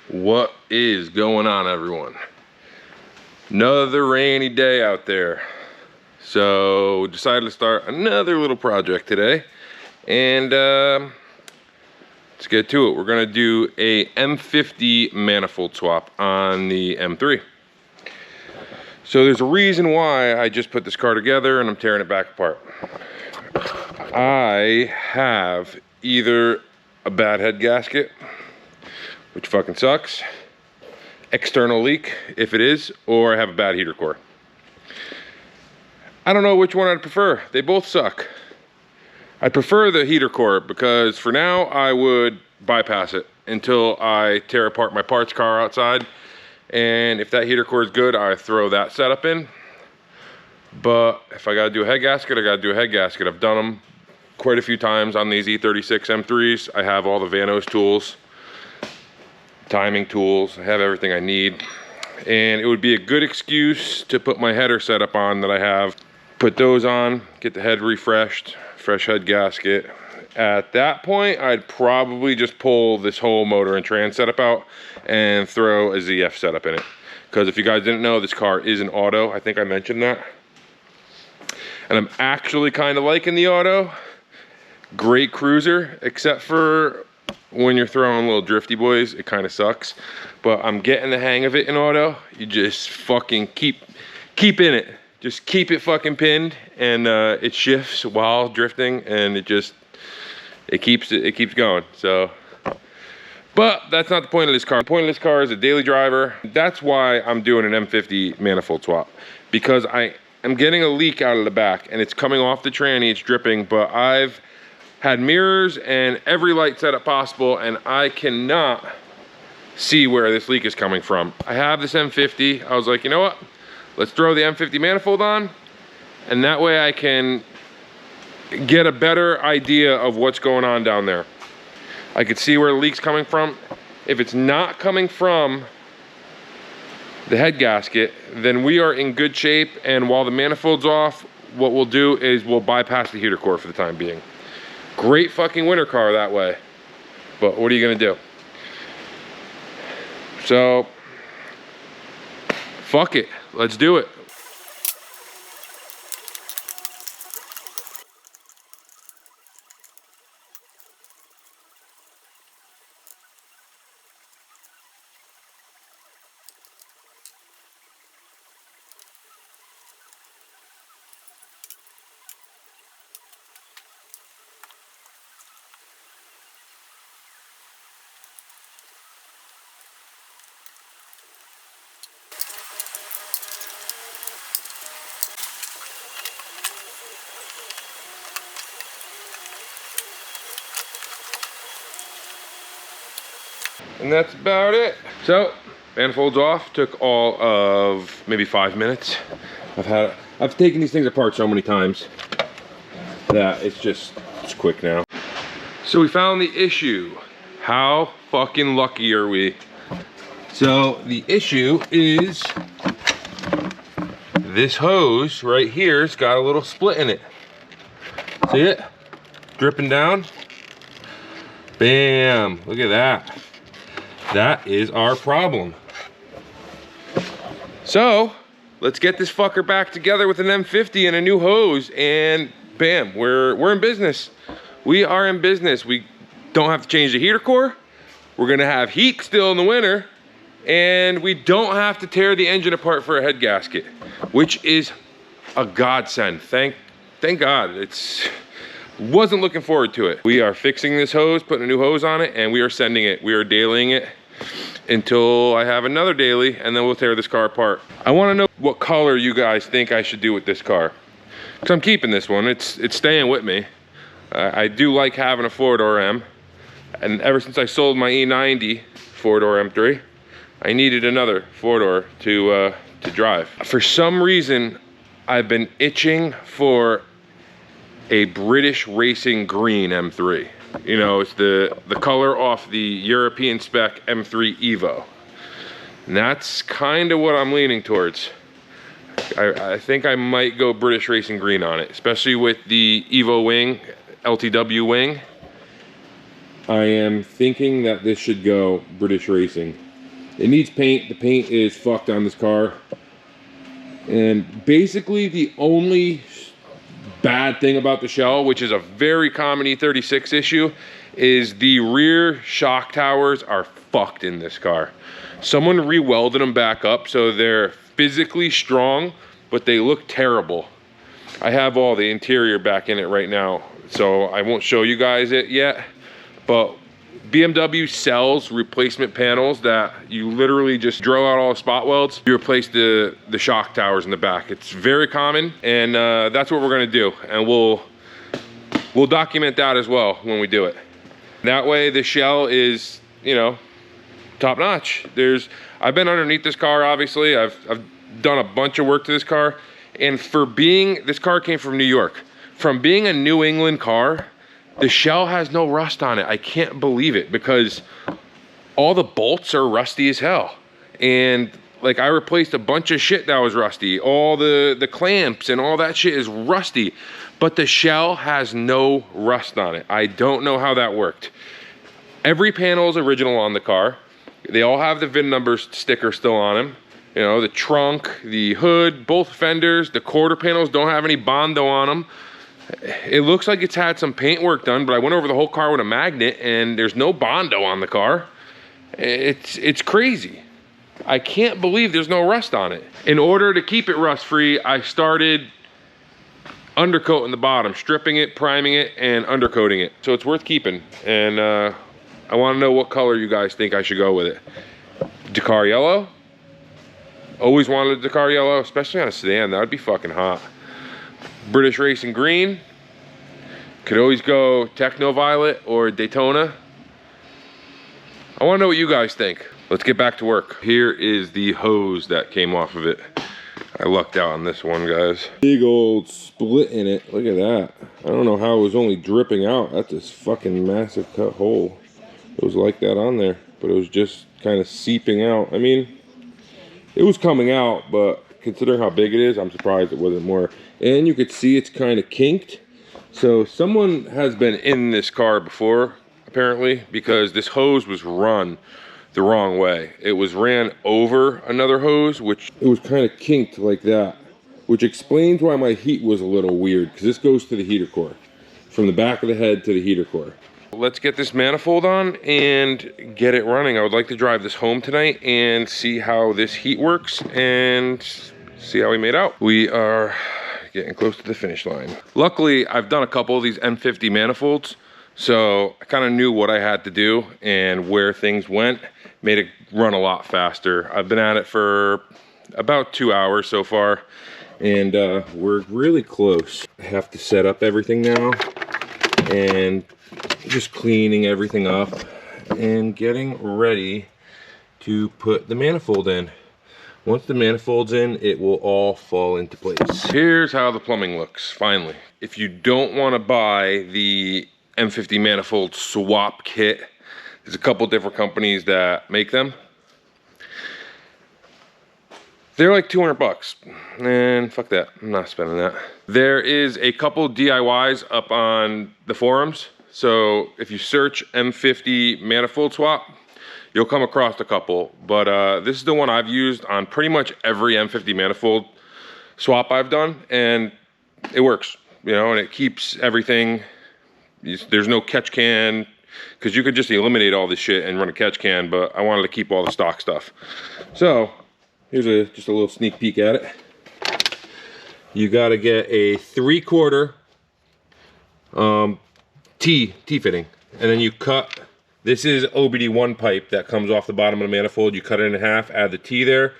What is going on, everyone? Another rainy day out there. So decided to start another little project today. And let's get to it. We're gonna do a M50 manifold swap on the M3. So there's a reason why I just put this car together and I'm tearing it back apart. I have either a bad head gasket, which fucking sucks, external leak if it is, or I have a bad heater core. I don't know which one I'd prefer. They both suck. I prefer the heater core because for now I would bypass it until I tear apart my parts car outside. And if that heater core is good, I throw that setup in. But if I gotta do a head gasket, I gotta do a head gasket. I've done them quite a few times on these E36 M3s. I have all the Vanos tools, timing tools, I have everything I need. And it would be a good excuse to put my header setup on that I have. Put those on, get the head refreshed, fresh head gasket. At that point, I'd probably just pull this whole motor and trans setup out and throw a ZF setup in it. Because if you guys didn't know, this car is an auto. I think I mentioned that. And I'm actually kind of liking the auto. Great cruiser, except for when you're throwing little drifty boys, it kind of sucks. But I'm getting the hang of it in auto. You just fucking keep in it. Just keep it fucking pinned, and it shifts while drifting, and it keeps going. So, but that's not the point of this car. The point of this car is a daily driver. That's why I'm doing an M50 manifold swap, because I am getting a leak out of the back, and it's coming off the tranny. It's dripping, but I've had mirrors and every light setup possible, and I cannot see where this leak is coming from. I have this M50. I was like, you know what? Let's throw the M50 manifold on, and that way I can get a better idea of what's going on down there. I could see where the leak's coming from. If it's not coming from the head gasket, then we are in good shape, and while the manifold's off, what we'll do is we'll bypass the heater core for the time being. Great fucking winter car that way, but what are you gonna do? So, fuck it, let's do it. And that's about it. So, manifold's off. Took all of maybe 5 minutes. I've taken these things apart so many times that it's quick now. So we found the issue. How fucking lucky are we? So the issue is this hose right here. It's got a little split in it. See it? Dripping down. Bam, look at that. That is our problem. So let's get this fucker back together with an M50 and a new hose, and bam, we're in business. We are in business. We don't have to change the heater core. We're gonna have heat still in the winter, and we don't have to tear the engine apart for a head gasket, which is a godsend. Thank God. Wasn't looking forward to it. We are fixing this hose, putting a new hose on it, and we are sending it. We are dailying it until I have another daily, and then we'll tear this car apart. I wanna know what color you guys think I should do with this car. Because I'm keeping this one, it's staying with me. I do like having a 4-door M, and ever since I sold my E90 4-door M3, I needed another 4-door to drive. For some reason, I've been itching for a British Racing Green M3. You know, it's the color off the European spec M3 Evo. And that's kind of what I'm leaning towards. I think I might go British Racing Green on it, especially with the Evo wing, LTW wing. I am thinking that this should go British Racing. It needs paint. The paint is fucked on this car. And basically the only bad thing about the shell, which is a very common E36 issue, is the rear shock towers are fucked in this car. Someone re-welded them back up so they're physically strong, but they look terrible. I have all the interior back in it right now, so I won't show you guys it yet, but BMW sells replacement panels that you literally just drill out all the spot welds. You replace the shock towers in the back. It's very common, and that's what we're gonna do. And we'll document that as well when we do it. That way the shell is, you know, top notch. I've been underneath this car, obviously. I've done a bunch of work to this car. And this car came from New York. From being a New England car, the shell has no rust on it. I can't believe it, because all the bolts are rusty as hell. And like, I replaced a bunch of shit that was rusty. All the clamps and all that shit is rusty, but the shell has no rust on it. I don't know how that worked. Every panel is original on the car. They all have the VIN number sticker still on them. You know, the trunk, the hood, both fenders, the quarter panels don't have any Bondo on them. It looks like it's had some paint work done, but I went over the whole car with a magnet and there's no Bondo on the car. It's crazy. I can't believe there's no rust on it. In order to keep it rust free, I started undercoating the bottom, stripping it, priming it, and undercoating it. So it's worth keeping. And I want to know what color you guys think I should go with it. Dakar yellow? Always wanted a Dakar yellow, especially on a sedan. That would be fucking hot. British Racing green. Could always go Techno Violet or Daytona. I want to know what you guys think. Let's get back to work. Here is the hose that came off of it. I lucked out on this one, guys. Big old split in it. Look at that. I don't know how it was only dripping out. That's this fucking massive cut hole. It was like that on there, but it was just kind of seeping out. I mean, it was coming out, but considering how big it is, I'm surprised it wasn't more. And you could see it's kind of kinked. So someone has been in this car before, apparently, because this hose was run the wrong way. It was ran over another hose, which it was kind of kinked like that, which explains why my heat was a little weird, because this goes to the heater core, from the back of the head to the heater core. Let's get this manifold on and get it running. I would like to drive this home tonight and see how this heat works and see how we made out. We are getting close to the finish line. Luckily, I've done a couple of these M50 manifolds, so I kind of knew what I had to do and where things went. Made it run a lot faster. I've been at it for about 2 hours so far, and we're really close. I have to set up everything now and just cleaning everything up and getting ready to put the manifold in. Once the manifold's in, it will all fall into place. Here's how the plumbing looks, finally. If you don't want to buy the M50 manifold swap kit, there's a couple different companies that make them. They're like 200 bucks, and fuck that, I'm not spending that. There is a couple DIYs up on the forums. So if you search M50 manifold swap, you'll come across a couple, but this is the one I've used on pretty much every M50 manifold swap I've done, and it works, you know, and it keeps everything. There's no catch can, because you could just eliminate all this shit and run a catch can, but I wanted to keep all the stock stuff. So here's just a little sneak peek at it. You got to get a 3/4 T fitting, and then you cut. This is OBD1 pipe that comes off the bottom of the manifold. You cut it in half, add the T there,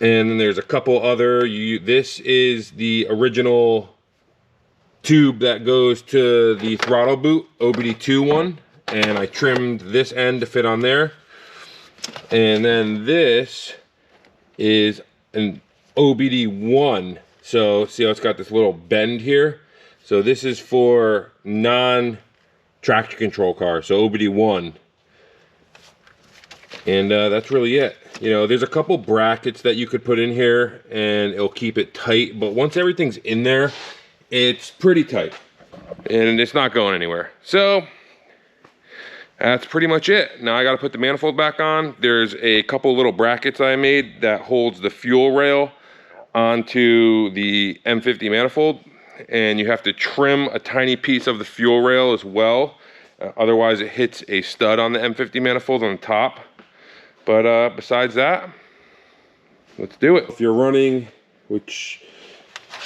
and then there's a couple other. This is the original tube that goes to the throttle boot, OBD2 one, and I trimmed this end to fit on there. And then this is an OBD1. So see how it's got this little bend here? So this is for non-traction control cars, so OBD1. And that's really it. You know, there's a couple brackets that you could put in here and it'll keep it tight, but once everything's in there, it's pretty tight and it's not going anywhere. So That's pretty much it. Now I gotta put the manifold back on. There's a couple little brackets I made that holds the fuel rail onto the M50 manifold, and you have to trim a tiny piece of the fuel rail as well. Otherwise it hits a stud on the M50 manifold on the top. But besides that, let's do it. If you're running, which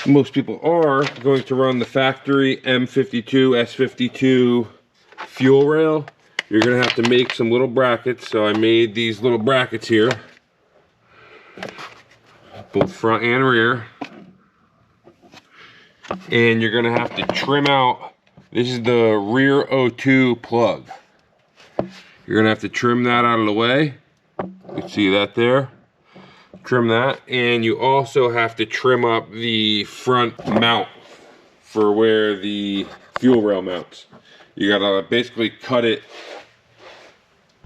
most people are, going to run the factory M52, S52 fuel rail, you're gonna have to make some little brackets. So I made these little brackets here, both front and rear. And you're gonna have to trim out, this is the rear O2 plug. You're gonna have to trim that out of the way. You can see that there. Trim that, and you also have to trim up the front mount for where the fuel rail mounts. You gotta basically cut it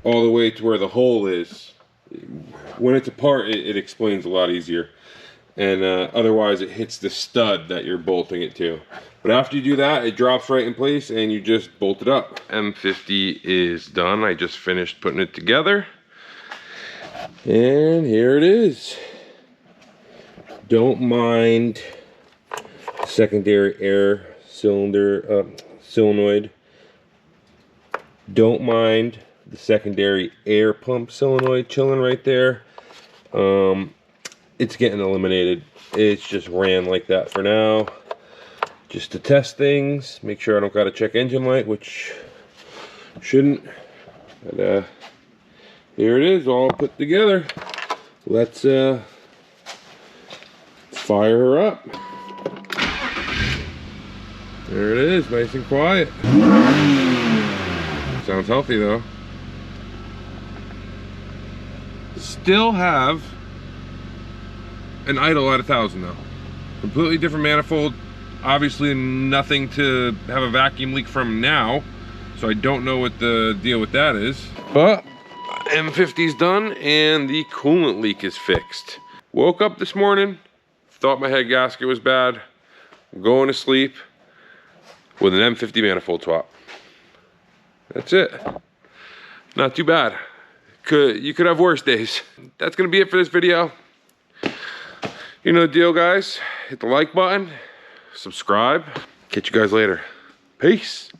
all the way to where the hole is. When it's apart, it explains a lot easier. And otherwise it hits the stud that you're bolting it to. But after you do that, it drops right in place and you just bolt it up. M50 is done. I just finished putting it together. And here it is. Don't mind the secondary air cylinder, solenoid. Don't mind the secondary air pump solenoid chilling right there. It's getting eliminated. It's just ran like that for now. Just to test things, make sure I don't gotta check engine light, which shouldn't. But here it is, all put together. Let's fire her up. There it is, nice and quiet. Sounds healthy though. Still have an idle at 1,000 though. Completely different manifold. Obviously nothing to have a vacuum leak from now, so I don't know what the deal with that is. But M50's done and the coolant leak is fixed. Woke up this morning, thought my head gasket was bad. I'm going to sleep with an M50 manifold swap. That's it. Not too bad. You could have worse days. That's gonna be it for this video. You know the deal, guys. Hit the like button, subscribe. Catch you guys later. Peace.